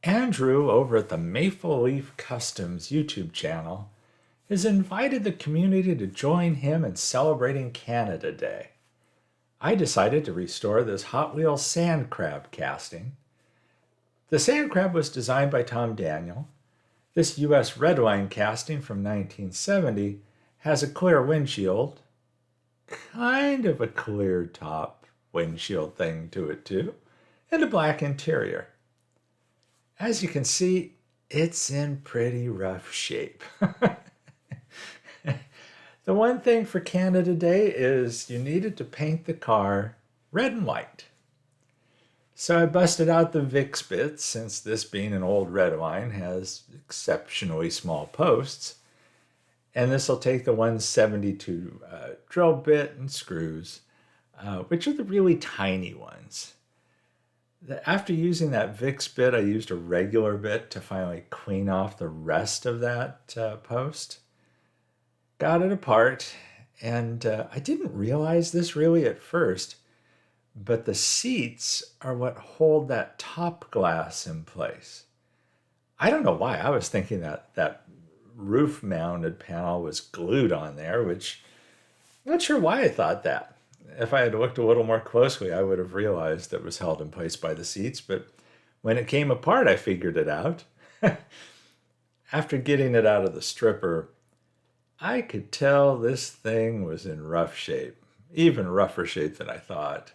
Andrew over at the Maple Leaf Customs YouTube channel has invited the community to join him in celebrating Canada Day. I decided to restore this Hot Wheels sand crab casting. The sand crab was designed by Tom Daniel. This US Redline casting from 1970 has a clear windshield, kind of a clear top windshield thing to it too, and a black interior. As you can see, it's in pretty rough shape. The one thing for Canada Day is you needed to paint the car red and white. So I busted out the Vicks bits, since this being an old Redline has exceptionally small posts. And this will take the 172 drill bit and screws, which are the really tiny ones. After using that Vicks bit, I used a regular bit to finally clean off the rest of that post. Got it apart, and I didn't realize this really at first, but the seats are what hold that top glass in place. I don't know why. I was thinking that roof-mounted panel was glued on there, which I'm not sure why I thought that. If I had looked a little more closely, I would have realized it was held in place by the seats, but when it came apart, I figured it out. After getting it out of the stripper, I could tell this thing was in rough shape, even rougher shape than I thought.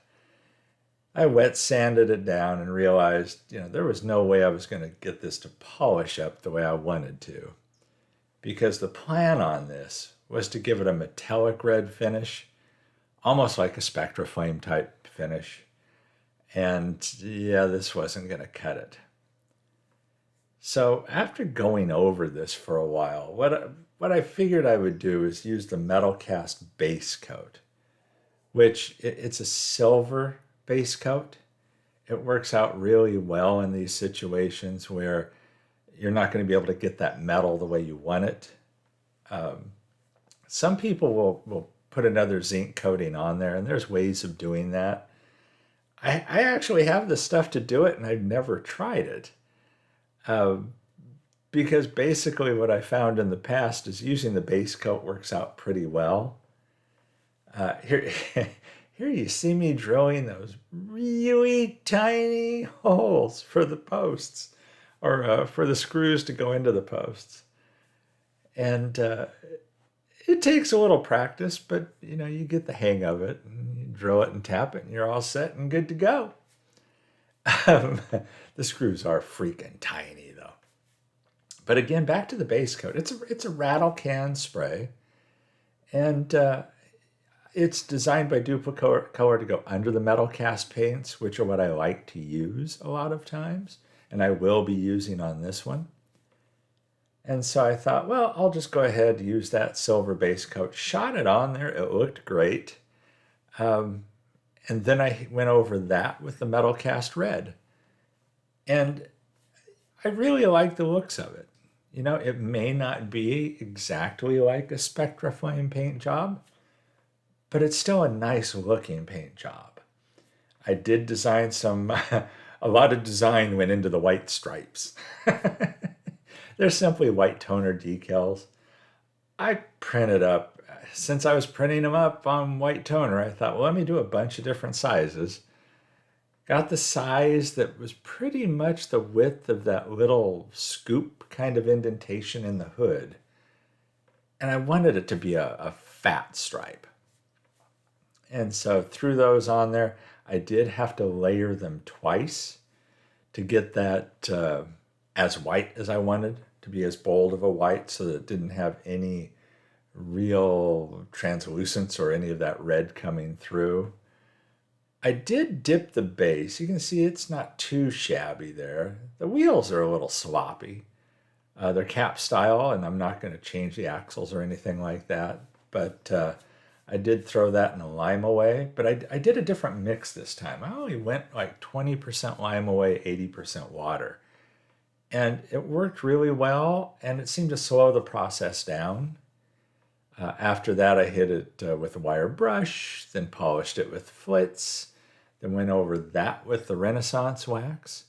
I wet sanded it down and realized, there was no way I was going to get this to polish up the way I wanted to, because the plan on this was to give it a metallic red finish, almost like a Spectra Flame type finish. And yeah, this wasn't going to cut it. So after going over this for a while, what I figured I would do is use the Metalcast base coat, which it's a silver base coat. It works out really well in these situations where you're not going to be able to get that metal the way you want it. Some people will put another zinc coating on there, and there's ways of doing that. I actually have the stuff to do it, and I've never tried it. Because basically what I found in the past is using the base coat works out pretty well. Here you see me drilling those really tiny holes for the posts, or for the screws to go into the posts. And it takes a little practice, but you get the hang of it, and you drill it and tap it, and you're all set and good to go. The screws are freaking tiny though. But again, back to the base coat. It's a rattle can spray, and it's designed by Duplicolor to go under the Metalcast paints, which are what I like to use a lot of times, and I will be using on this one. And so I thought, well, I'll just go ahead and use that silver base coat. Shot it on there. It looked great. And then I went over that with the Metalcast red. And I really like the looks of it. It may not be exactly like a Spectra Flame paint job, but it's still a nice looking paint job. I did design a lot of design went into the white stripes. They're simply white toner decals. I printed up, since I was printing them up on white toner, I thought, well, let me do a bunch of different sizes. Got the size that was pretty much the width of that little scoop kind of indentation in the hood. And I wanted it to be a fat stripe. And so threw those on there. I did have to layer them twice to get that as white as I wanted, to be as bold of a white so that it didn't have any real translucence or any of that red coming through. I did dip the base. You can see it's not too shabby there. The wheels are a little sloppy. They're cap style, and I'm not going to change the axles or anything like that. But I did throw that in a lime away. But I did a different mix this time. I only went like 20% lime away, 80% water. And it worked really well, and it seemed to slow the process down. After that, I hit it with a wire brush, then polished it with flits, then went over that with the Renaissance wax,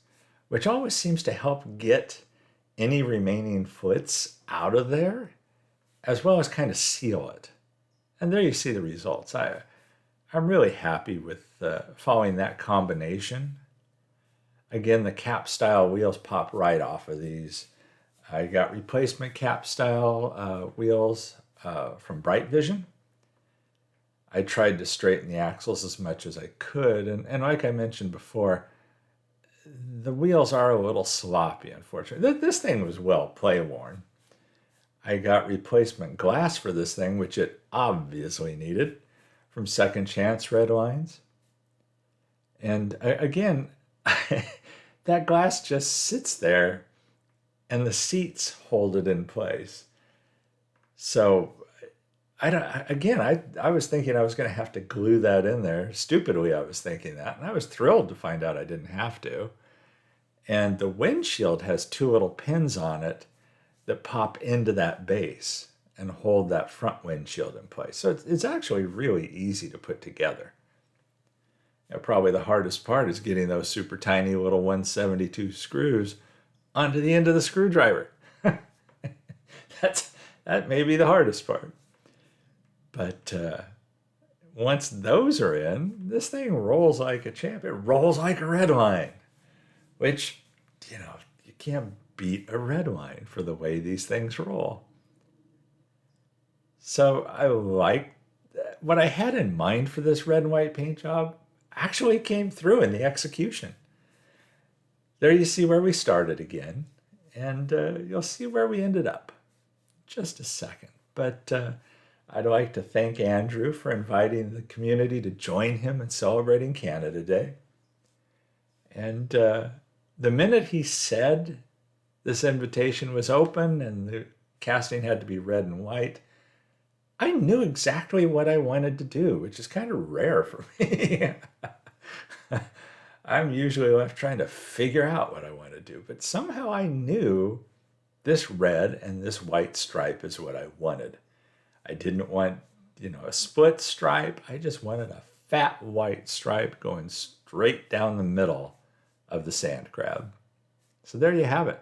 which always seems to help get any remaining flits out of there, as well as kind of seal it. And there you see the results. I'm really happy with following that combination. Again, the cap style wheels pop right off of these. I got replacement cap style wheels from Bright Vision. I tried to straighten the axles as much as I could. And like I mentioned before, the wheels are a little sloppy, unfortunately. This thing was well play-worn. I got replacement glass for this thing, which it obviously needed, from Second Chance Redlines. And again, that glass just sits there and the seats hold it in place. So I was thinking I was going to have to glue that in there. Stupidly, I was thinking that. And I was thrilled to find out I didn't have to. And the windshield has two little pins on it that pop into that base and hold that front windshield in place. So it's actually really easy to put together. Probably the hardest part is getting those super tiny little 172 screws onto the end of the screwdriver. That may be the hardest part. But once those are in, this thing rolls like a champ. It rolls like a Redline, which, you can't beat a Redline for the way these things roll. So I like what I had in mind for this red and white paint job actually came through in the execution. There you see where we started again, and you'll see where we ended up. Just a second. But I'd like to thank Andrew for inviting the community to join him in celebrating Canada Day. And the minute he said this invitation was open and the casting had to be red and white, I knew exactly what I wanted to do, which is kind of rare for me. I'm usually left trying to figure out what I want to do, but somehow I knew this red and this white stripe is what I wanted. I didn't want, a split stripe. I just wanted a fat white stripe going straight down the middle of the sand crab. So there you have it.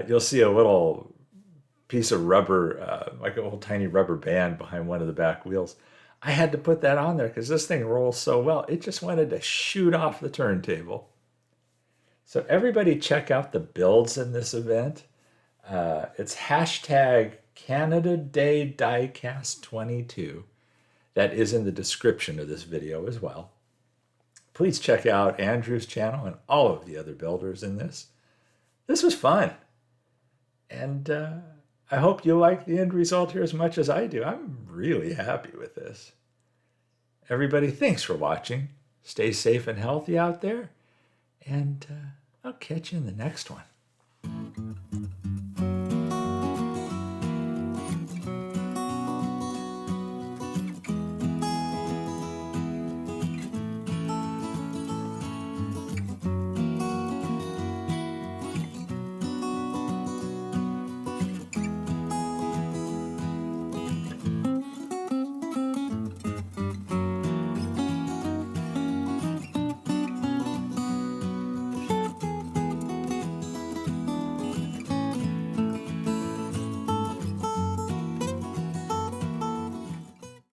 You'll see a little piece of rubber, like a little tiny rubber band behind one of the back wheels. I had to put that on there because this thing rolls so well. It just wanted to shoot off the turntable. So everybody check out the builds in this event. It's hashtag Canada Day Diecast 22. That is in the description of this video as well. Please check out Andrew's channel and all of the other builders in this. This was fun. And I hope you like the end result here as much as I do. I'm really happy with this. Everybody, thanks for watching. Stay safe and healthy out there. And I'll catch you in the next one.